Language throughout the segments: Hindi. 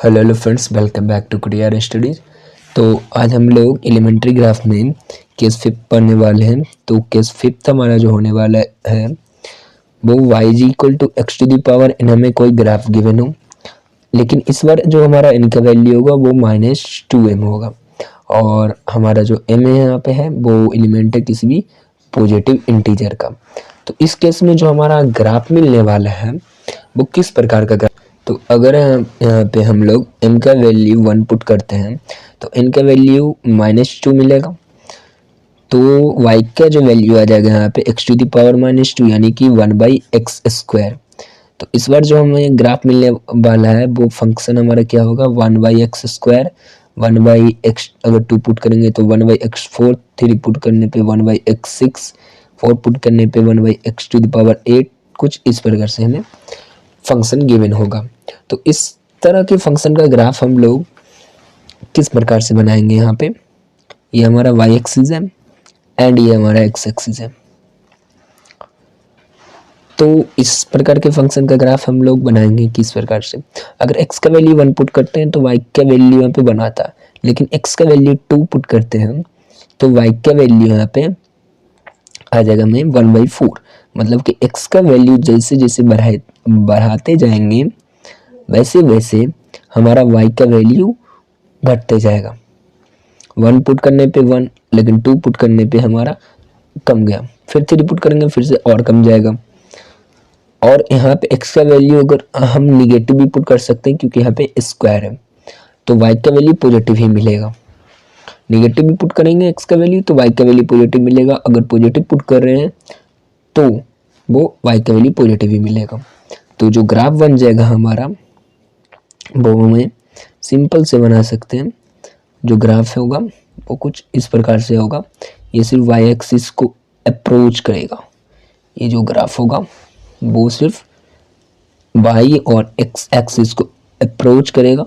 Hello friends, welcome back to कुटियार स्टडीज। तो आज हम लोग एलिमेंट्री ग्राफ में केस फिफ्थ पढ़ने वाले हैं। तो केस फिफ्थ हमारा जो होने वाला है वो y is equal to x to the power n, हमें कोई ग्राफ गिवन हो, लेकिन इस बार जो हमारा n का वैल्यू होगा वो -2m होगा और हमारा जो m है यहाँ पे है वो एलिमेंट है किसी भी पॉजिटिव इंटीजर का। तो इस केस में जो हमारा ग्राफ मिलने वाला है वो किस प्रकार का ग्राफ, तो अगर यहाँ पे हम लोग m का वैल्यू 1 पुट करते हैं तो n का वैल्यू -2 मिलेगा। तो y का जो वैल्यू आ जाएगा यहाँ पे x टू दी पावर -2 यानी कि 1/x²। तो इस बार जो हमें ग्राफ मिलने वाला है वो फंक्शन हमारा क्या होगा, 1/x², 1/x, अगर 2 पुट करेंगे तो 1/x4, 3 पुट करने पे 1/x6, 4 पुट करने पे 1/x टू द पावर 8, कुछ इस प्रकार से हमें फंक्शन गिवन होगा। तो इस तरह के फंक्शन का ग्राफ हम लोग किस प्रकार से बनाएंगे, यहाँ पे ये हमारा y एक्सिस है एंड ये हमारा x एक्सिस है। तो इस प्रकार के फंक्शन का ग्राफ हम लोग बनाएंगे किस प्रकार से, अगर x का वैल्यू 1 पुट करते हैं तो y का वैल्यू यहाँ पे बनाता है, लेकिन x का वैल्यू 2 पुट करते हैं तो y का वैल्यू यहाँ पे आ जाएगा हमें 1/4। मतलब कि x का वैल्यू जैसे जैसे बढ़ाते जाएंगे वैसे वैसे हमारा y का वैल्यू घटते जाएगा। 1 पुट करने पे 1, लेकिन 2 पुट करने पे हमारा कम गया, फिर 3 पुट करेंगे फिर से और कम जाएगा। और यहाँ पे x का वैल्यू अगर हम निगेटिव भी पुट कर सकते हैं क्योंकि यहाँ पे स्क्वायर है, तो y का वैल्यू पॉजिटिव ही मिलेगा। निगेटिव भी पुट करेंगे x का वैल्यू तो y का वैल्यू पॉजिटिव मिलेगा, अगर पॉजिटिव पुट कर रहे हैं तो वो y का वैल्यू पॉजिटिव ही मिलेगा। तो जो ग्राफ बन जाएगा हमारा वो हमें सिंपल से बना सकते हैं। जो ग्राफ होगा वो कुछ इस प्रकार से होगा, ये सिर्फ y एक्सिस को अप्रोच करेगा। ये जो ग्राफ होगा वो सिर्फ y और x एक्सिस को अप्रोच करेगा,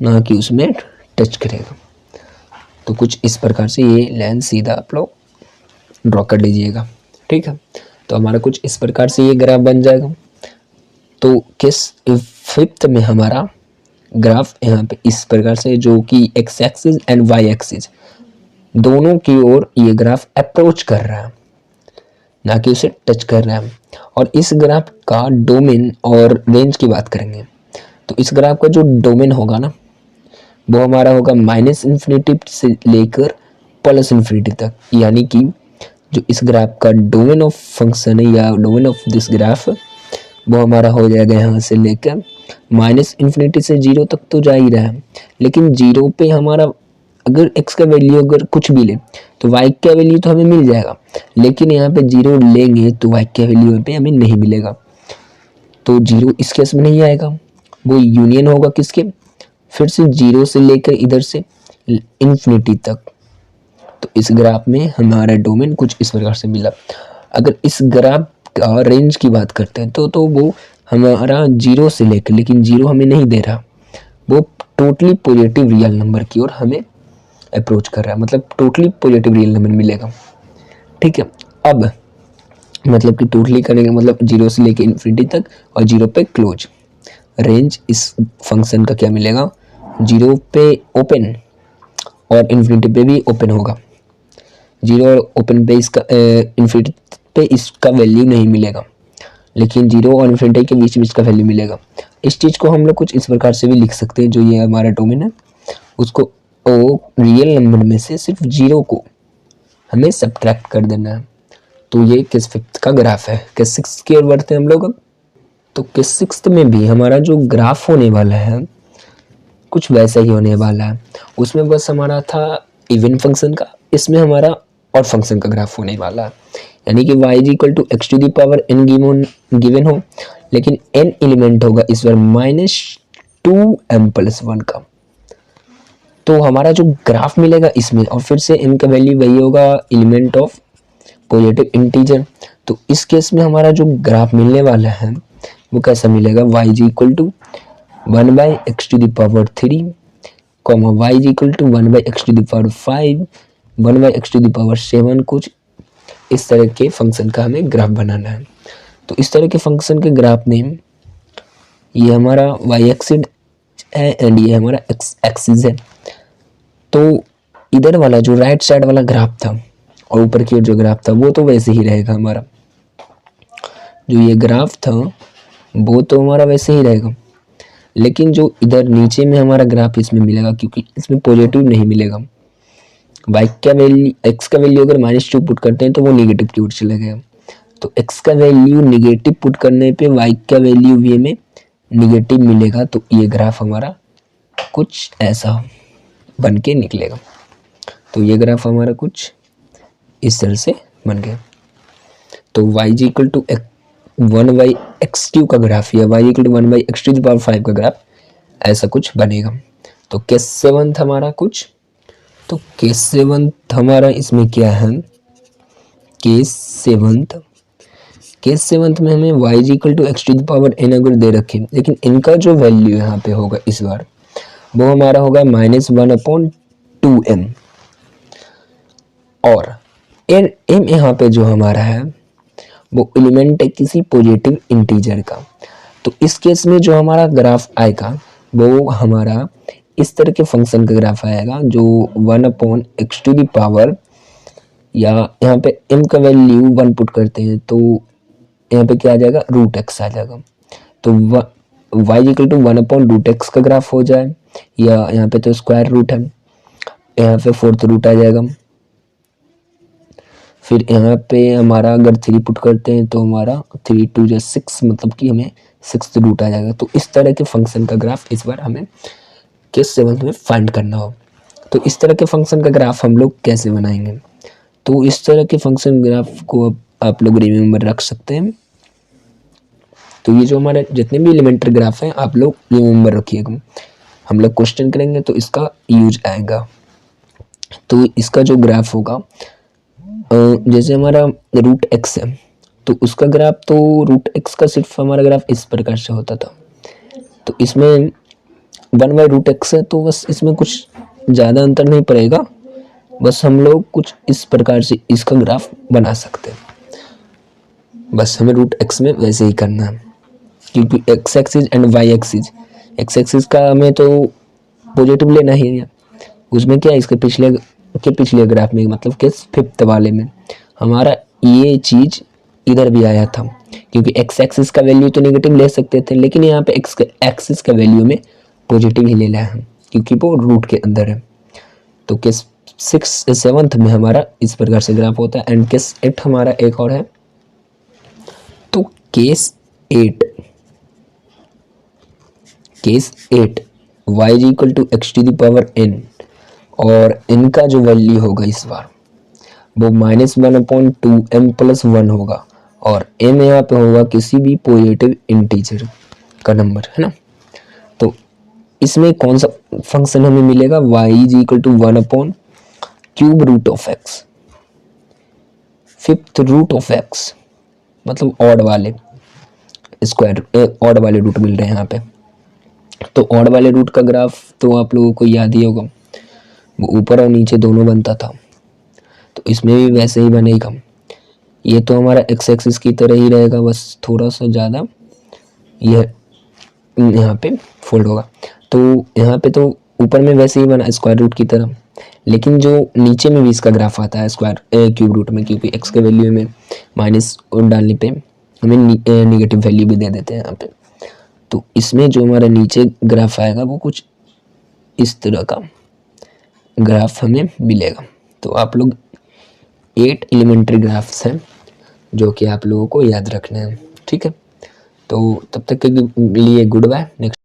ना कि उसमें टच करेगा। तो कुछ इस प्रकार से ये लाइन सीधा आप लोग ड्रॉ कर लीजिएगा, ठीक है। तो हमारा कुछ इस प्रकार से ये ग्राफ बन जाएगा। तो केस फिफ्थ में हमारा ग्राफ यहाँ पे इस प्रकार से, जो कि x axis and y axis दोनों की ओर ये ग्राफ अप्रोच कर रहा है, ना कि उसे टच कर रहा है। और इस ग्राफ का डोमेन और रेंज की बात करेंगे तो इस ग्राफ का जो डोमेन होगा ना वो हमारा होगा -इन्फिनिटी से लेकर +इन्फिनिटी तक, यानी कि जो इस ग्राफ का डोमेन ऑफ फंक्शन है या डोमेन ऑफ दिस ग्राफ वो हमारा हो जाएगा यहाँ से लेकर -इन्फिनिटी से 0 तक तो जा ही रहा है, लेकिन 0 पे हमारा अगर x का वैल्यू अगर कुछ भी ले तो y का वैल्यू तो हमें मिल जाएगा, लेकिन यहाँ पे 0 लेंगे तो y का वैल्यू पे हमें नहीं मिलेगा। तो 0 इस केस में नहीं आएगा, वो यूनियन होगा किसके, फिर से 0 से लेकर इधर से इन्फिनिटी तक। तो इस ग्राफ में हमारा डोमेन कुछ इस प्रकार से मिला। अगर इस ग्राफ का रेंज की बात करते हैं तो वो हमारा 0 से लेकर, लेकिन 0 हमें नहीं दे रहा, वो टोटली पॉजिटिव रियल नंबर की ओर हमें अप्रोच कर रहा है, मतलब टोटली पॉजिटिव रियल नंबर मिलेगा, ठीक है। अब मतलब कि टोटली करेंगे मतलब 0 से लेकर इन्फिनिटी तक और 0 पे क्लोज। रेंज इस फंक्शन का क्या मिलेगा, 0 पे ओपन और इन्फिनिटी पे भी ओपन होगा। 0 और ओपन पे इसका इन्फिनिटी पे इसका वैल्यू नहीं मिलेगा, लेकिन 0 और इन्फिनिटी के बीच में इसका वैल्यू मिलेगा। इस चीज़ को हम लोग कुछ इस प्रकार से भी लिख सकते हैं, जो ये हमारा डोमेन है उसको रियल नंबर में से सिर्फ 0 को हमें सब्ट्रैक्ट कर देना है। तो ये केस फिफ्थ का ग्राफ है। केस सिक्स्थ की ओर बढ़ते हैं हम लोग। तो केस सिक्स्थ में भी हमारा जो ग्राफ होने वाला है कुछ वैसा ही होने वाला है। उसमें बस हमारा था इवन फंक्शन का, इसमें हमारा और फंक्शन का ग्राफ होने वाला है, यानी कि y is equal to x to the power n given हो, लेकिन n एलिमेंट होगा इस बार -2m+1 का। तो हमारा जो ग्राफ मिलेगा इसमें, और फिर से n का वैल्यू वही होगा एलिमेंट ऑफ पॉजिटिव इंटीजर। तो इस केस में हमारा जो ग्राफ मिलने वाला है वो कैसा मिलेगा, y is equal to 1/x to the power 3, y is equal to 1/x to the power 5, 1/x to the power 7, कुछ इस तरह के फंक्शन का हमें ग्राफ बनाना है। तो इस तरह के फंक्शन के ग्राफ में ये हमारा y एक्सिस है एंड ये हमारा एक्स एक्सिस है। तो इधर वाला जो राइट साइड वाला ग्राफ था और ऊपर की ओर जो ग्राफ था वो तो वैसे ही रहेगा हमारा, जो ये ग्राफ था वो तो हमारा वैसे ही रहेगा, लेकिन जो इधर नीचे में हमारा ग्राफ इसमें मिलेगा क्योंकि इसमें पॉजिटिव नहीं मिलेगा। y का वैल्यू x का वैल्यू अगर -2 पुट करते हैं तो वो नेगेटिव की ओर चला गया। तो x का वैल्यू नेगेटिव पुट करने पे y का वैल्यू भी हमें नेगेटिव मिलेगा। तो ये ग्राफ हमारा कुछ ऐसा बन के निकलेगा। तो ये ग्राफ हमारा कुछ इस तरह से बन गया। तो y = 1/x³ का ग्राफ या y = 1/x⁵ का ग्राफ ऐसा कुछ बनेगा। तो केस 7 हमारा कुछ, तो केस 7 हमारा इसमें क्या है, केस 7 में हमें y = x⁴n अगर दे रखें, लेकिन इनका जो वैल्यू यहाँ पे होगा इस बार वो हमारा होगा -1/2m और m यहाँ पे जो हमारा है वो एलिमेंट है किसी पॉजिटिव इंटीजर का। तो इस केस में जो हमारा ग्राफ आएगा वो हमारा इस तरह के फंक्शन का ग्राफ आएगा जो 1/x⁴ या यहाँ पे m का वैल्यू 1 पुट करते हैं तो यहाँ पे क्या आ जाएगा, √x आ जाएगा। तो y = 1/√x का ग्राफ हो जाए, या यहाँ पे तो स्क्वायर रूट है, यहाँ पे 4th रूट आ जाएगा। फिर यहाँ पे हमारा अगर 3 पुट करते हैं तो हमारा 3 × 2 = 6, मतलब कि हमें 6th रूट आ जाएगा। तो इस तरह के फंक्शन का ग्राफ इस बार हमें केस 7 में फाइंड करना हो। तो इस तरह के फंक्शन का ग्राफ हम लोग कैसे बनाएंगे, तो इस तरह के फंक्शन ग्राफ को आप लोग रिमेम्बर रख सकते हैं। तो ये जो हमारे जितने भी एलिमेंट्री ग्राफ हैं आप लोग रिमेम्बर रखिएगा, हम लोग क्वेश्चन करेंगे तो इसका यूज आएगा। तो इसका जो ग्राफ होगा जैसे हमारा √x है तो उसका ग्राफ, तो √x का सिर्फ हमारा ग्राफ इस प्रकार से होता था। तो इसमें 1/√x है तो बस इसमें कुछ ज़्यादा अंतर नहीं पड़ेगा, बस हम लोग कुछ इस प्रकार से इसका ग्राफ बना सकते हैं। बस हमें √x में वैसे ही करना है क्योंकि x axis and y axis, x axis का हमें तो पॉजिटिव लेना ही है, उसमें क्या है इसके पिछले ग्राफ में मतलब कि 5th वाले में हमारा ये चीज़ इधर भी आया था क्योंकि x एक्सिस का वैल्यू तो नेगेटिव ले सकते थे, लेकिन यहाँ पे x एक्सिस का वैल्यू में पॉजिटिव ही ले लिया है क्योंकि वो रूट के अंदर है। तो केस 7 में हमारा इस प्रकार से ग्राफ होता है। एंड केस 8 हमारा एक और है। तो केस 8 y = x⁴n और इनका जो वैल्यू होगा इस बार वो -1/2m + 1 होगा और m यहाँ पे होगा किसी भी पॉजिटिव इंटीजर का नंबर, है ना। तो इसमें कौन सा फंक्शन हमें मिलेगा, y = 1/3√x, 5th root of x, मतलब ऑड वाले रूट मिल रहे हैं यहाँ पे। तो ऑड वाले रूट का ग्राफ तो आप लोगों को याद ही होगा, वो ऊपर और नीचे दोनों बनता था। तो इसमें भी वैसे ही बनेगा। ये तो हमारा x एक्सिस की तरह ही रहेगा, बस थोड़ा सा ज़्यादा यह यहाँ पे फोल्ड होगा। तो यहाँ पे तो ऊपर में वैसे ही बना स्क्वायर रूट की तरह, लेकिन जो नीचे में भी इसका ग्राफ आता है स्क्वायर क्यूब रूट में, क्योंकि x के वैल्यू में माइनस डालने पे हमें नेगेटिव वैल्यू भी दे देते हैं यहाँ पे। तो इसमें जो हमारा नीचे ग्राफ आएगा वो कुछ इस तरह का ग्राफ हमें मिलेगा। तो आप लोग 8 एलिमेंट्री ग्राफ्स हैं जो कि आप लोगों को याद रखना है, ठीक है। तो तब तक के लिए गुड बाय। नेक्स्ट